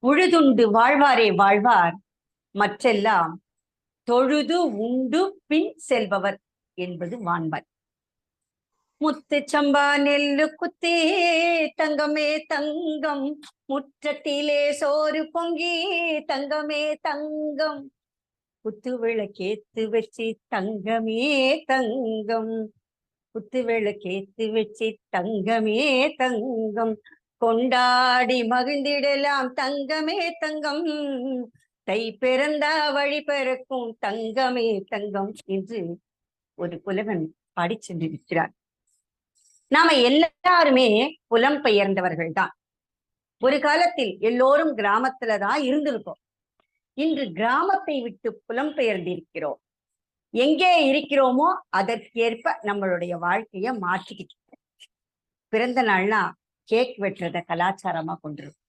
உழுதுண்டு வாழ்வாரே வாழ்வார், மற்றெல்லாம் தொழுது உண்டு பின் செல்பவர் என்பது வான்பாய். முத்து சம்பா நெல்லு குத்தே தங்கமே தங்கம், முற்றத்திலே சோறு பொங்கி தங்கமே தங்கம், குத்து விளக்கேத்து வச்சு தங்கமே தங்கம், குத்து விளக்கேத்து வச்சு தங்கமே தங்கம், கொண்டாடி மகிழ்ந்திடலாம் தங்கமே தங்கம், தை பிறந்தா வழி பிறக்கும் தங்கமே தங்கம் என்று ஒரு புலவன் பாடி சென்றிருக்கிறார். நாம எல்லாருமே புலம்பெயர்ந்தவர்கள் தான். ஒரு காலத்தில் எல்லோரும் கிராமத்துலதான் இருந்திருக்கோம். இன்று கிராமத்தை விட்டு புலம்பெயர்ந்திருக்கிறோம். எங்கே இருக்கிறோமோ அதற்கேற்ப நம்மளுடைய வாழ்க்கைய மாற்றிக்கிட்டு பிறந்த நாள்னா கேக் வெட்டுறத கலாச்சாரமா கொண்டிருக்கும்.